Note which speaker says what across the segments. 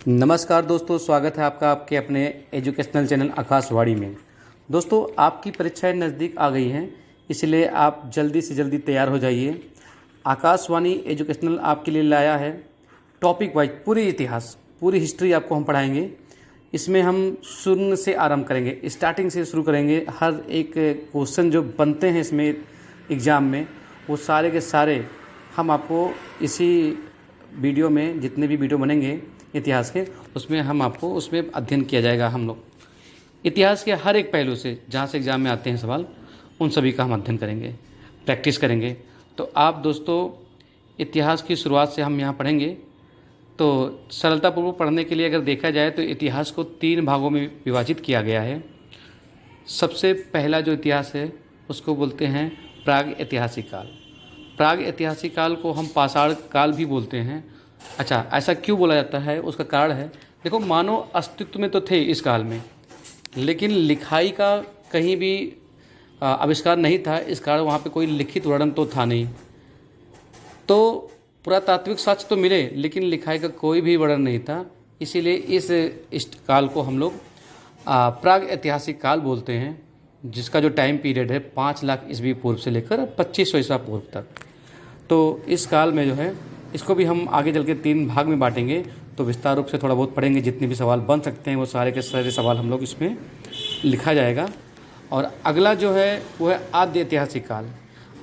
Speaker 1: नमस्कार दोस्तों, स्वागत है आपका आपके अपने एजुकेशनल चैनल आकाशवाणी में। दोस्तों, आपकी परीक्षाएं नज़दीक आ गई हैं, इसलिए आप जल्दी से जल्दी तैयार हो जाइए। आकाशवाणी एजुकेशनल आपके लिए लाया है टॉपिक वाइज पूरी इतिहास, पूरी हिस्ट्री आपको हम पढ़ाएंगे। इसमें हम शून्य से आरंभ करेंगे, स्टार्टिंग से शुरू करेंगे। हर एक क्वेश्चन जो बनते हैं इसमें एग्ज़ाम में, वो सारे के सारे हम आपको इसी वीडियो में, जितने भी वीडियो बनेंगे इतिहास के, उसमें हम आपको उसमें अध्ययन किया जाएगा। हम लोग इतिहास के हर एक पहलू से, जहाँ से एग्ज़ाम में आते हैं सवाल, उन सभी का हम अध्ययन करेंगे, प्रैक्टिस करेंगे। तो आप दोस्तों, इतिहास की शुरुआत से हम यहाँ पढ़ेंगे। तो सरलतापूर्वक पढ़ने के लिए अगर देखा जाए तो इतिहास को 3 भागों में विभाजित किया गया है। सबसे पहला जो इतिहास है उसको बोलते हैं प्राग ऐतिहासिक काल। प्राग ऐतिहासिक काल को हम पाषाण काल भी बोलते हैं। अच्छा, ऐसा क्यों बोला जाता है? उसका कारण है, देखो, मानव अस्तित्व में तो थे इस काल में, लेकिन लिखाई का कहीं भी आविष्कार नहीं था। इस कारण वहाँ पे कोई लिखित वर्णन तो था नहीं। तो पुरातात्विक साक्ष्य तो मिले, लेकिन लिखाई का कोई भी वर्णन नहीं था। इसीलिए इस काल को हम लोग प्राग ऐतिहासिक काल बोलते हैं, जिसका जो टाइम पीरियड है 5 लाख ईस्वी पूर्व से लेकर 2500 ईसा पूर्व तक। तो इस काल में जो है, इसको भी हम आगे चल के 3 भाग में बांटेंगे। तो विस्तार रूप से थोड़ा बहुत पढ़ेंगे, जितने भी सवाल बन सकते हैं वो सारे के सारे सवाल हम लोग इसमें लिखा जाएगा। और अगला जो है वो है आद्य ऐतिहासिक काल।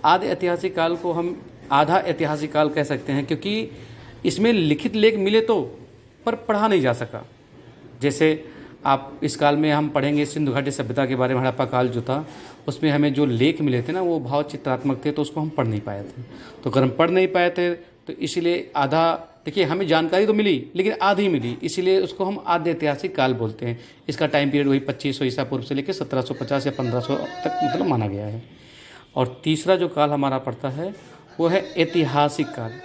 Speaker 1: आद्य ऐतिहासिक काल को हम आधा ऐतिहासिक काल कह सकते हैं, क्योंकि इसमें लिखित लेख मिले तो, पर पढ़ा नहीं जा सका। जैसे आप इस काल में हम पढ़ेंगे सिंधु घाटी सभ्यता के बारे में। हड़प्पा काल जो था, उसमें हमें जो लेख मिले थे ना, वो भाव चित्रात्मक थे, तो उसको हम पढ़ नहीं पाए थे। तो अगर हम पढ़ नहीं पाए थे तो इसलिए आधा, देखिए, हमें जानकारी तो मिली लेकिन आधी मिली, इसीलिए उसको हम आद्य ऐतिहासिक काल बोलते हैं। इसका टाइम पीरियड वही 2500 ईसा पूर्व से लेकर 1750 या 1500 तक मतलब माना गया है। और तीसरा जो काल हमारा पड़ता है वो है ऐतिहासिक काल।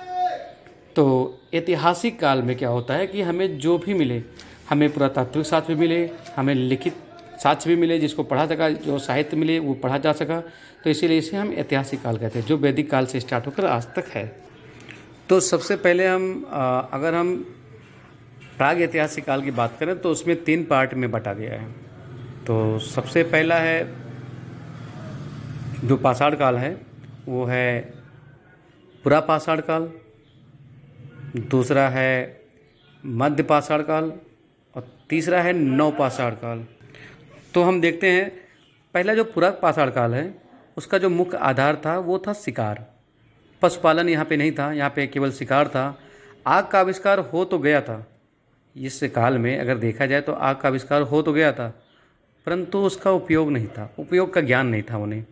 Speaker 1: तो ऐतिहासिक काल में क्या होता है कि हमें जो भी मिले, हमें पुरातात्विक साक्ष्य भी मिले, हमें लिखित साक्ष्य भी मिले, जिसको पढ़ा सका, जो साहित्य मिले वो पढ़ा जा सका, तो इसीलिए इसे हम ऐतिहासिक काल कहते हैं, जो वैदिक काल से स्टार्ट होकर आज तक है। तो सबसे पहले अगर हम प्राग ऐतिहासिक काल की बात करें तो उसमें 3 पार्ट में बटा गया है। तो सबसे पहला है जो पाषाण काल है, वो है पुरा पाषाण काल। दूसरा है मध्य पाषाण काल, और तीसरा है नवपाषाण काल। तो हम देखते हैं, पहला जो पुरा पाषाण काल है, उसका जो मुख्य आधार था वो था शिकार। पशुपालन यहाँ पे नहीं था, यहाँ पे केवल शिकार था। आग का आविष्कार हो तो गया था इस काल में, अगर देखा जाए तो आग का आविष्कार हो तो गया था, परंतु उसका उपयोग नहीं था, उपयोग का ज्ञान नहीं था उन्हें।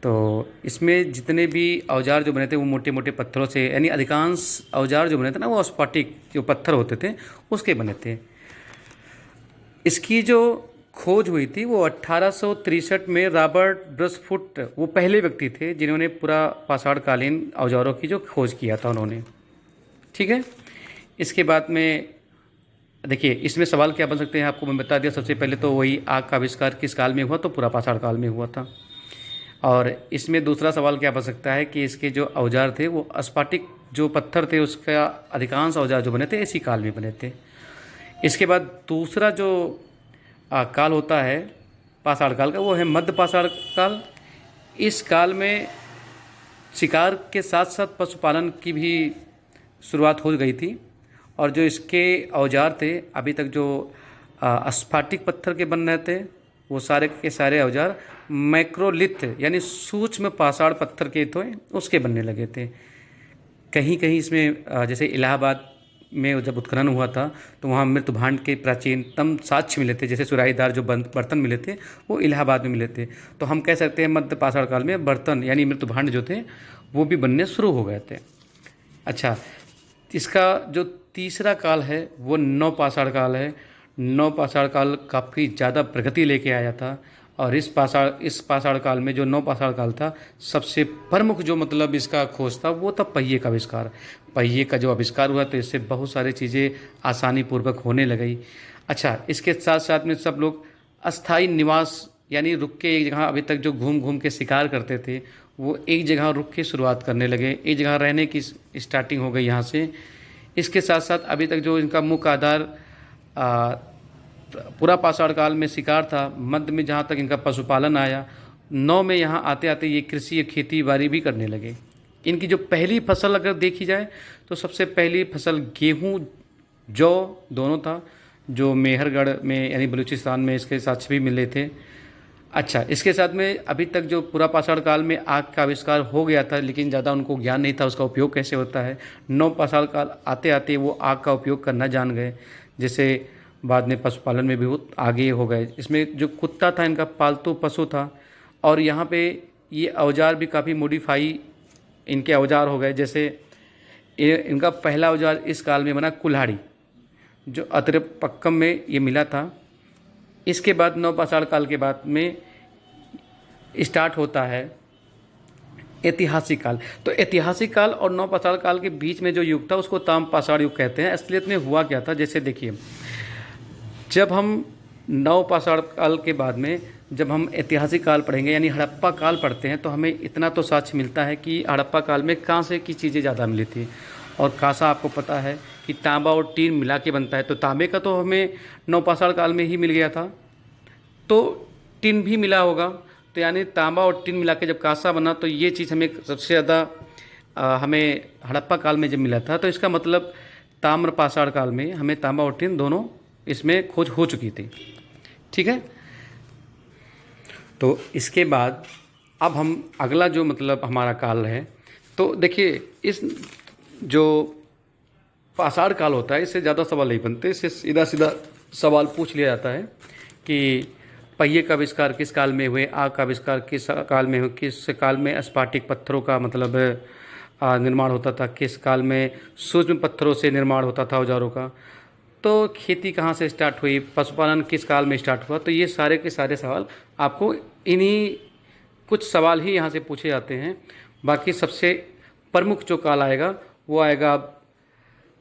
Speaker 1: तो इसमें जितने भी औजार जो बने थे वो मोटे मोटे पत्थरों से, यानी अधिकांश औजार जो बने थे ना, वो स्फटिक जो पत्थर होते थे उसके बने थे। इसकी जो खोज हुई थी वो 1863 में रॉबर्ट ब्रसफुट, वो पहले व्यक्ति थे जिन्होंने पूरा पाषाणकालीन औजारों की जो खोज किया था उन्होंने। ठीक है, इसके बाद में देखिए, इसमें सवाल क्या बन सकते हैं आपको मैं बता दिया। सबसे पहले तो वही आग का आविष्कार किस काल में हुआ, तो पूरा पाषाण काल में हुआ था। और इसमें दूसरा सवाल क्या बन सकता है कि इसके जो औजार थे वो स्फटिक जो पत्थर थे, उसका अधिकांश औजार जो बने थे इसी काल में बने थे। इसके बाद दूसरा जो काल होता है पाषाण काल का, वो है मध्य पाषाण काल। इस काल में शिकार के साथ साथ पशुपालन की भी शुरुआत हो गई थी, और जो इसके औजार थे अभी तक जो स्फटिक पत्थर के बन रहे थे, वो सारे के सारे औजार मैक्रोलिथ यानी सूक्ष्म पाषाण पत्थर के थे, उसके बनने लगे थे। कहीं कहीं इसमें जैसे इलाहाबाद में जब उत्खनन हुआ था तो वहाँ मृत भांड के प्राचीनतम साक्ष्य मिले थे, जैसे सुराहीदार जो बर्तन मिले थे वो इलाहाबाद में मिले थे। तो हम कह सकते हैं मध्य पाषाण काल में बर्तन यानी मृत भांड जो थे वो भी बनने शुरू हो गए थे। अच्छा, इसका जो तीसरा काल है वो नवपाषाण काल है। नवपाषाण काल काफ़ी ज़्यादा प्रगति लेके आया था, और इस पाषाण काल में जो नवपाषाण काल था, सबसे प्रमुख जो मतलब इसका खोज था वो था पहिए का आविष्कार। पहिए का जो आविष्कार हुआ तो इससे बहुत सारी चीज़ें आसानी पूर्वक होने लगी। अच्छा, इसके साथ साथ में सब लोग अस्थाई निवास यानी रुक के एक जगह, अभी तक जो घूम घूम के शिकार करते थे वो एक जगह रुक के शुरुआत करने लगे, एक जगह रहने की स्टार्टिंग हो गई यहाँ से। इसके साथ साथ अभी तक जो इनका मुख्य आधार पूरा पाषाण काल में शिकार था, मध्य में जहाँ तक इनका पशुपालन आया, 9 में यहाँ आते आते ये कृषि या खेती बाड़ी भी करने लगे। इनकी जो पहली फसल अगर देखी जाए तो सबसे पहली फसल गेहूँ जौ दोनों था, जो मेहरगढ़ में यानी बलूचिस्तान में इसके साक्ष्य भी मिले थे। अच्छा, इसके साथ में अभी तक जो पूरा पाषाण काल में आग का आविष्कार हो गया था, लेकिन ज़्यादा उनको ज्ञान नहीं था उसका उपयोग कैसे होता है। 9 पाषाण काल आते आते वो आग का उपयोग करना जान गए, जैसे बाद में पशुपालन में भी वो आगे हो गए। इसमें जो कुत्ता था इनका पालतू पशु था, और यहाँ पे ये औजार भी काफ़ी मॉडिफाई इनके औजार हो गए। जैसे इनका पहला औजार इस काल में बना कुल्हाड़ी, जो अतरपक्कम में ये मिला था। इसके बाद 9 पाषाण काल के बाद में स्टार्ट होता है ऐतिहासिक काल। तो ऐतिहासिक काल और 9 पाषाण काल के बीच में जो युग था उसको ताम पाषाण युग कहते हैं। असलियत में हुआ क्या था, जैसे देखिए, जब हम 9 पाषाण काल के बाद में जब हम ऐतिहासिक काल पढ़ेंगे यानी हड़प्पा काल पढ़ते हैं, तो हमें इतना तो साक्ष्य मिलता है कि हड़प्पा काल में कांसे की चीज़ें ज़्यादा मिली थी। और कांसा आपको पता है कि तांबा और टीन मिला के बनता है, तो तांबे का तो हमें 9 पाषाण काल में ही मिल गया था, तो टिन भी मिला होगा। तो यानी तांबा और टिन मिला के जब कांसा बना, तो ये चीज़ हमें सबसे ज़्यादा हमें हड़प्पा काल में जब मिला था। तो इसका मतलब ताम्र पाषाण काल में हमें तांबा और टिन दोनों इसमें खोज हो चुकी थी। ठीक है, तो इसके बाद अब हम अगला जो मतलब हमारा काल है, तो देखिए इस जो पाषाण काल होता है इससे ज़्यादा सवाल नहीं बनते, इससे सीधा सीधा सवाल पूछ लिया जाता है कि पहिए का आविष्कार किस काल में हुए, आग का आविष्कार किस काल में हुए, किस काल में स्फाटिक पत्थरों का मतलब निर्माण होता था, किस काल में सूक्ष्म पत्थरों से निर्माण होता था औजारों का, तो खेती कहाँ से स्टार्ट हुई, पशुपालन किस काल में स्टार्ट हुआ। तो ये सारे के सारे सवाल आपको इन्हीं कुछ सवाल ही यहाँ से पूछे जाते हैं। बाकी सबसे प्रमुख जो काल आएगा वो आएगा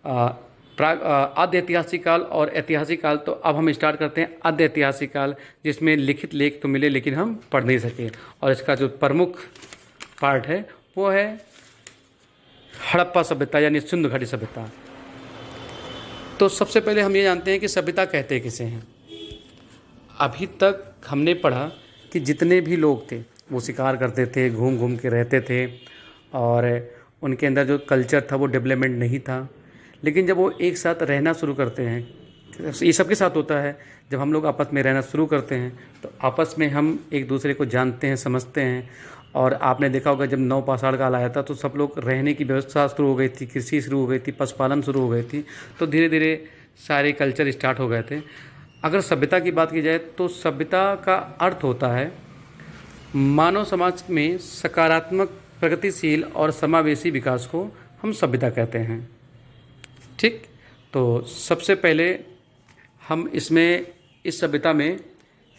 Speaker 1: आद्य ऐतिहासिक काल और ऐतिहासिक काल। तो अब हम स्टार्ट करते हैं आद्य ऐतिहासिक काल, जिसमें लिखित लेख तो मिले लेकिन हम पढ़ नहीं सके। और इसका जो प्रमुख पार्ट है वो है हड़प्पा सभ्यता यानी सिंधु घाटी सभ्यता। तो सबसे पहले हम ये जानते हैं कि सभ्यता कहते किसे हैं। अभी तक हमने पढ़ा कि जितने भी लोग थे वो शिकार करते थे, घूम घूम के रहते थे, और उनके अंदर जो कल्चर था वो डेवलपमेंट नहीं था। लेकिन जब वो एक साथ रहना शुरू करते हैं, ये सबके साथ होता है, जब हम लोग आपस में रहना शुरू करते हैं तो आपस में हम एक दूसरे को जानते हैं, समझते हैं। और आपने देखा होगा जब 9 पाषाण काल आया था तो सब लोग रहने की व्यवस्था शुरू हो गई थी, कृषि शुरू हो गई थी, पशुपालन शुरू हो गई थी, तो धीरे धीरे सारे कल्चर स्टार्ट हो गए थे। अगर सभ्यता की बात की जाए तो सभ्यता का अर्थ होता है मानव समाज में सकारात्मक, प्रगतिशील और समावेशी विकास को हम सभ्यता कहते हैं। ठीक, तो सबसे पहले हम इसमें इस सभ्यता में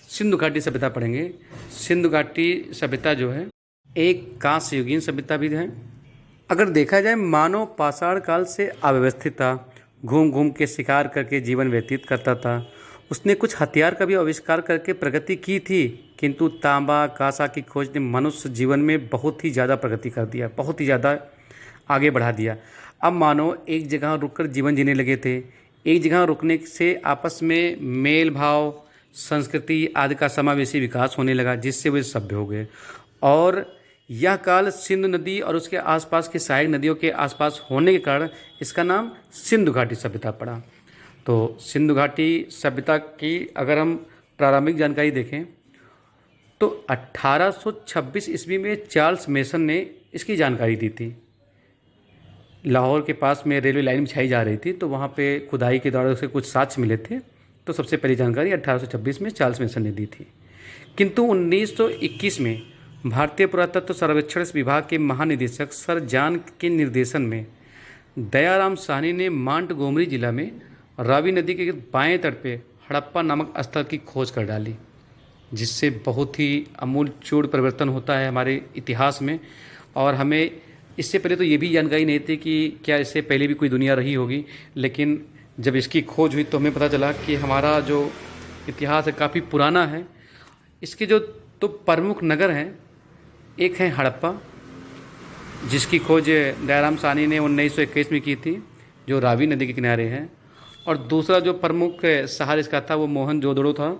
Speaker 1: सिंधु घाटी सभ्यता पढ़ेंगे। सिंधु घाटी सभ्यता जो है एक कांस्य युगीन सभ्यता भी है। अगर देखा जाए मानव पाषाण काल से अव्यवस्थित था, घूम घूम के शिकार करके जीवन व्यतीत करता था। उसने कुछ हथियार का भी आविष्कार करके प्रगति की थी, किंतु तांबा कांसा की खोज ने मनुष्य जीवन में बहुत ही ज़्यादा प्रगति कर दिया, बहुत ही ज़्यादा आगे बढ़ा दिया। अब मानव एक जगह रुककर जीवन जीने लगे थे। एक जगह रुकने से आपस में मेल भाव, संस्कृति आदि का समावेशी विकास होने लगा, जिससे वे सभ्य हो गए। और यह काल सिंधु नदी और उसके आसपास की सहायक नदियों के आसपास होने के कारण इसका नाम सिंधु घाटी सभ्यता पड़ा। तो सिंधु घाटी सभ्यता की अगर हम प्रारंभिक जानकारी देखें तो 1826 ईस्वी में चार्ल्स मेसन ने इसकी जानकारी दी थी। लाहौर के पास में रेलवे लाइन बिछाई जा रही थी, तो वहाँ पे खुदाई के दौरान उसे कुछ साक्ष्य मिले थे। तो सबसे पहली जानकारी 1826 में चार्ल्स मेसन ने दी थी। किंतु 1921 में भारतीय पुरातत्व सर्वेक्षण विभाग के महानिदेशक सर जॉन के निर्देशन में दयाराम साहनी ने मांटगोमरी जिला में रावी नदी के बाएं तट पे हड़प्पा नामक स्थल की खोज कर डाली, जिससे बहुत ही आमूलचूल परिवर्तन होता है हमारे इतिहास में। और हमें इससे पहले तो ये भी जानकारी नहीं थी कि क्या इससे पहले भी कोई दुनिया रही होगी, लेकिन जब इसकी खोज हुई तो हमें पता चला कि हमारा जो इतिहास है काफ़ी पुराना है। इसके जो तो प्रमुख नगर हैं, एक है हड़प्पा जिसकी खोज दयाराम साहनी ने 1921 में की थी। जो रावी नदी के किनारे है। और दूसरा जो प्रमुख शहर इसका था वो मोहनजोदड़ो था।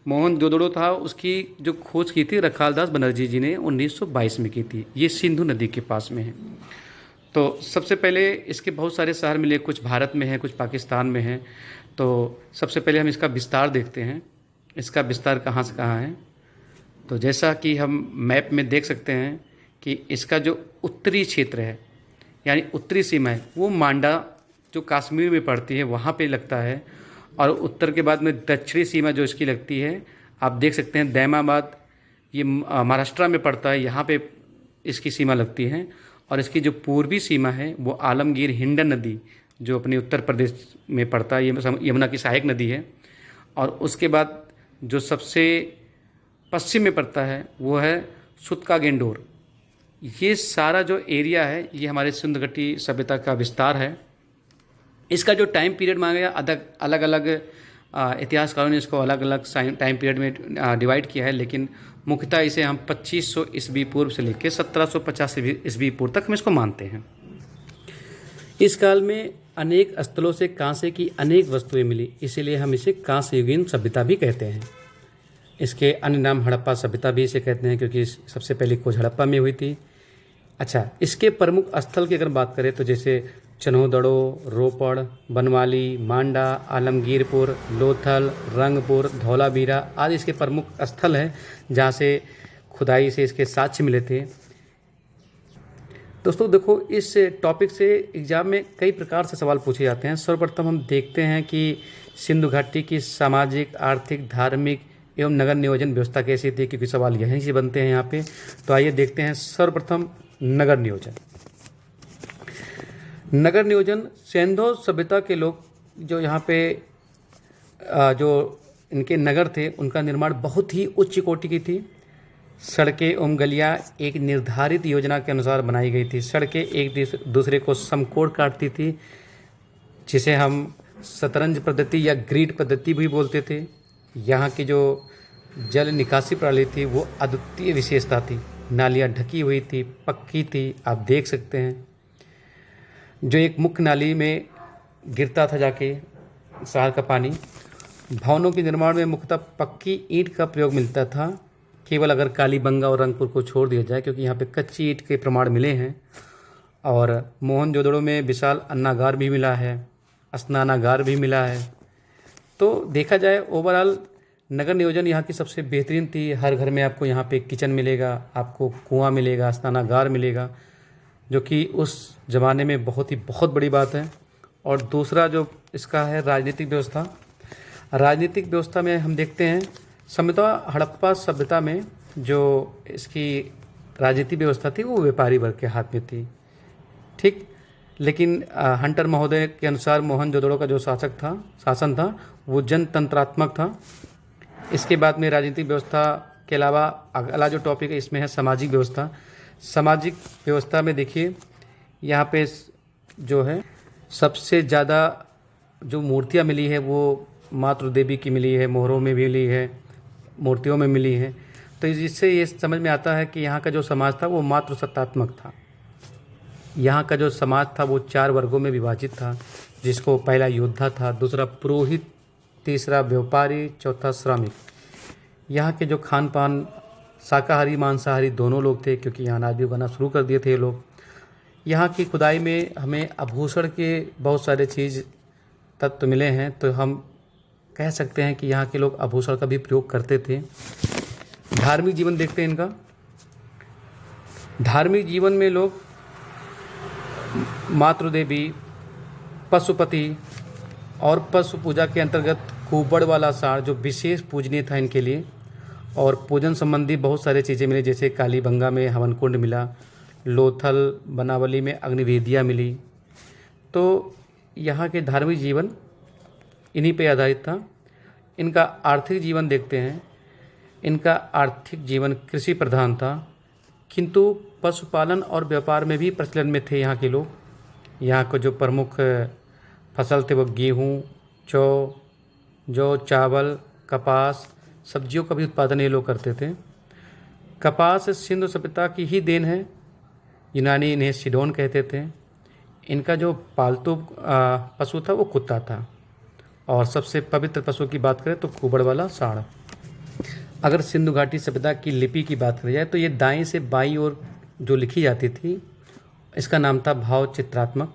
Speaker 1: मोहनजोदड़ो था, उसकी जो खोज की थी रखालदास बनर्जी जी ने 1922 में की थी। ये सिंधु नदी के पास में है। तो सबसे पहले इसके बहुत सारे शहर मिले, कुछ भारत में हैं, कुछ पाकिस्तान में हैं। तो सबसे पहले हम इसका विस्तार देखते हैं, इसका विस्तार कहाँ से कहाँ है। तो जैसा कि हम मैप में देख सकते हैं कि इसका जो उत्तरी क्षेत्र है, यानी उत्तरी सीमा है, वो मांडा जो कश्मीर में पड़ती है वहाँ पे लगता है। और उत्तर के बाद में दक्षिणी सीमा जो इसकी लगती है, आप देख सकते हैं दैमाबाद, ये महाराष्ट्र में पड़ता है, यहाँ पे इसकी सीमा लगती है। और इसकी जो पूर्वी सीमा है वो आलमगीर हिंडन नदी जो अपने उत्तर प्रदेश में पड़ता है, ये यमुना की सहायक नदी है। और उसके बाद जो सबसे पश्चिम में पड़ता है वो है सुतका गेंडोर। ये सारा जो एरिया है ये हमारे सिंधु घाटी सभ्यता का विस्तार है। इसका जो टाइम पीरियड मांगा गया, अलग अलग इतिहासकारों ने इसको अलग अलग टाइम पीरियड में डिवाइड किया है, लेकिन मुख्यतः इसे हम 2500 ईस्वी पूर्व से लेकर 1750 ईस्वी पूर्व तक हम इसको मानते हैं। इस काल में अनेक स्थलों से कांसे की अनेक वस्तुएं मिली, इसीलिए हम इसे कांस्य युगीन सभ्यता भी कहते हैं। इसके अन्य नाम हड़प्पा सभ्यता भी इसे कहते हैं, क्योंकि सबसे पहली खोज हड़प्पा में हुई थी। अच्छा, इसके प्रमुख स्थल की अगर बात करें तो जैसे चन्होदड़ो, रोपड़, बनवाली, मांडा, आलमगीरपुर, लोथल, रंगपुर, धौलावीरा आदि इसके प्रमुख स्थल हैं जहाँ से खुदाई से इसके साक्ष्य मिले थे। दोस्तों देखो, इस टॉपिक से एग्जाम में कई प्रकार से सवाल पूछे जाते हैं। सर्वप्रथम हम देखते हैं कि सिंधु घाटी की सामाजिक, आर्थिक, धार्मिक एवं नगर नियोजन व्यवस्था कैसी थी, क्योंकि सवाल यहीं से बनते हैं यहाँ पे। तो आइए देखते हैं सर्वप्रथम नगर नियोजन। नगर नियोजन सिंधु सभ्यता के लोग जो यहाँ पे जो इनके नगर थे उनका निर्माण बहुत ही उच्च कोटि की थी। सड़कें एवं गलियाँ एक निर्धारित योजना के अनुसार बनाई गई थी। सड़कें एक दूसरे को समकोण काटती थी, जिसे हम शतरंज पद्धति या ग्रिड पद्धति भी बोलते थे। यहाँ की जो जल निकासी प्रणाली थी वो अद्वितीय विशेषता थी। नालियाँ ढकी हुई थी, पक्की थी, आप देख सकते हैं। जो एक मुख्य नाली में गिरता था जाके शहर का पानी। भवनों के निर्माण में मुख्यतः पक्की ईंट का प्रयोग मिलता था, केवल अगर कालीबंगा और रंगपुर को छोड़ दिया जाए, क्योंकि यहाँ पे कच्ची ईंट के प्रमाण मिले हैं। और मोहनजोदड़ो में विशाल अन्नागार भी मिला है, स्नानागार भी मिला है। तो देखा जाए ओवरऑल नगर नियोजन यहाँ की सबसे बेहतरीन थी। हर घर में आपको यहाँ पे किचन मिलेगा, आपको कुआं मिलेगा, स्नानागार मिलेगा, जो कि उस ज़माने में बहुत बड़ी बात है। और दूसरा जो इसका है राजनीतिक व्यवस्था। राजनीतिक व्यवस्था में हम देखते हैं सभ्यता हड़प्पा सभ्यता में जो इसकी राजनीतिक व्यवस्था थी वो व्यापारी वर्ग के हाथ में थी, ठीक। लेकिन हंटर महोदय के अनुसार मोहनजोदड़ो का जो शासन था वो जनतंत्रात्मक था। इसके बाद में राजनीतिक व्यवस्था के अलावा अगला जो टॉपिक है इसमें है सामाजिक व्यवस्था। सामाजिक व्यवस्था में देखिए यहाँ पे जो है सबसे ज़्यादा जो मूर्तियाँ मिली है वो मातृ देवी की मिली है, मोहरों में मिली है, मूर्तियों में मिली है। तो इससे ये समझ में आता है कि यहाँ का जो समाज था वो मातृसत्तात्मक था। यहाँ का जो समाज था वो 4 वर्गों में विभाजित था, जिसको पहला योद्धा था, दूसरा पुरोहित, तीसरा व्यापारी, चौथा श्रमिक। यहाँ के जो खान पान शाकाहारी मांसाहारी दोनों लोग थे, क्योंकि यहाँ अनाज भी उगाना शुरू कर दिए थे ये लोग। यहाँ की खुदाई में हमें आभूषण के बहुत सारे चीज़ तत्व मिले हैं, तो हम कह सकते हैं कि यहाँ के लोग आभूषण का भी प्रयोग करते थे। धार्मिक जीवन देखते हैं इनका। धार्मिक जीवन में लोग मातृदेवी, पशुपति और पशु पूजा के अंतर्गत कुबड़ वाला साड़ जो विशेष पूजनीय था इनके लिए। और पूजन संबंधी बहुत सारे चीज़ें मिली, जैसे कालीबंगा में हवन कुंड मिला, लोथल बनावली में अग्निवेदियाँ मिली। तो यहाँ के धार्मिक जीवन इन्हीं पे आधारित था। इनका आर्थिक जीवन देखते हैं। इनका आर्थिक जीवन कृषि प्रधान था, किंतु पशुपालन और व्यापार में भी प्रचलन में थे यहाँ के लोग। यहाँ के जो प्रमुख फसल थे वो गेहूँ, जौ, चावल, कपास, सब्जियों का भी उत्पादन ये लोग करते थे। कपास सिंधु सभ्यता की ही देन है। यूनानी इन्हें सिडोन कहते थे। इनका जो पालतू पशु था वो कुत्ता था। और सबसे पवित्र पशु की बात करें तो कुबड़ वाला सांड। अगर सिंधु घाटी सभ्यता की लिपि की बात करी जाए तो ये दाएं से बाईं ओर जो लिखी जाती थी, इसका नाम था भाव चित्रात्मक।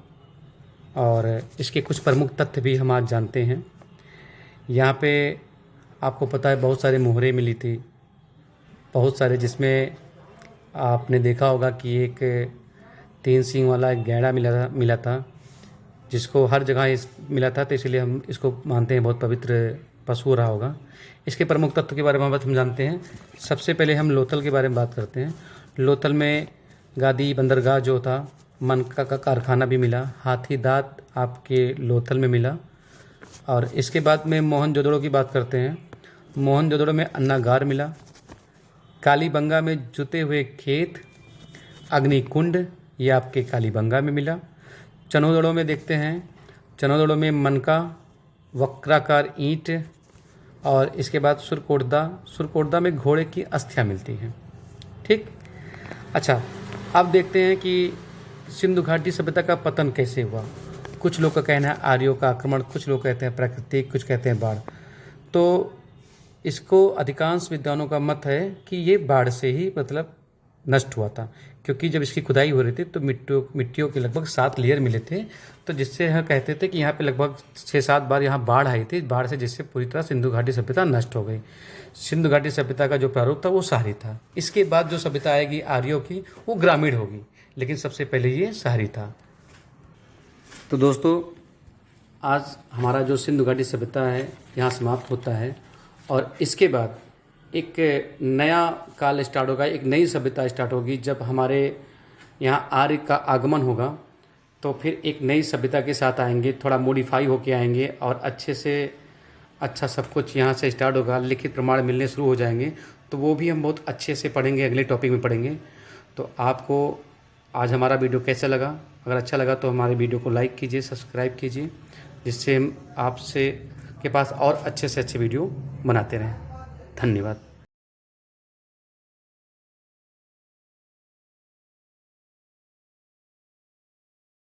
Speaker 1: और इसके कुछ प्रमुख तथ्य भी हम आज जानते हैं। यहाँ पे आपको पता है बहुत सारे मोहरे मिली थी, बहुत सारे, जिसमें आपने देखा होगा कि एक 3 सींग वाला एक गैंडा मिला था जिसको हर जगह मिला था, तो इसलिए हम इसको मानते हैं बहुत पवित्र पशु रहा होगा। इसके प्रमुख तत्व के बारे में हम जानते हैं। सबसे पहले हम लोथल के बारे में बात करते हैं। लोथल में गादी बंदरगाह जो था, मनका का कारखाना भी मिला, हाथी दांत आपके लोथल में मिला। और इसके बाद में मोहनजोदड़ो की बात करते हैं। मोहनजोदड़ो में अन्नागार मिला, कालीबंगा में जुते हुए खेत, अग्निकुंड ये आपके कालीबंगा में मिला। चनोदड़ो में देखते हैं, चनोदड़ो में मनका, वक्राकार ईंट। और इसके बाद सुरकोटदा में घोड़े की अस्थियां मिलती हैं। ठीक, अच्छा, अब देखते हैं कि सिंधु घाटी सभ्यता का पतन कैसे हुआ। कुछ लोग का कहना है आर्यों का आक्रमण, कुछ लोग कहते हैं प्राकृतिक, कुछ कहते हैं बाढ़। तो इसको अधिकांश विद्वानों का मत है कि ये बाढ़ से ही मतलब नष्ट हुआ था, क्योंकि जब इसकी खुदाई हो रही थी तो मिट्टियों के लगभग 7 लेयर मिले थे, तो जिससे हम कहते थे कि यहाँ पे लगभग 6-7 बार यहाँ बाढ़ आई थी, बाढ़ से जिससे पूरी तरह सिंधु घाटी सभ्यता नष्ट हो गई। सिंधु घाटी सभ्यता का जो प्रारूप था वो शहरी था। इसके बाद जो सभ्यता आएगी आर्यों की वो ग्रामीण होगी, लेकिन सबसे पहले ये शहरी था। तो दोस्तों, आज हमारा जो सिंधु घाटी सभ्यता है यहाँ समाप्त होता है, और इसके बाद एक नया काल स्टार्ट होगा, एक नई सभ्यता स्टार्ट होगी। जब हमारे यहाँ आर्य का आगमन होगा तो फिर एक नई सभ्यता के साथ आएंगे, थोड़ा मॉडिफाई होके आएंगे, और अच्छे से अच्छा सब कुछ यहाँ से स्टार्ट होगा। लिखित प्रमाण मिलने शुरू हो जाएंगे, तो वो भी हम बहुत अच्छे से पढ़ेंगे, अगले टॉपिक में पढ़ेंगे। तो आपको आज हमारा वीडियो कैसा लगा? अगर अच्छा लगा तो हमारे वीडियो को लाइक कीजिए, सब्सक्राइब कीजिए, जिससे हम आपसे के पास और अच्छे से अच्छे वीडियो बनाते रहें। धन्यवाद।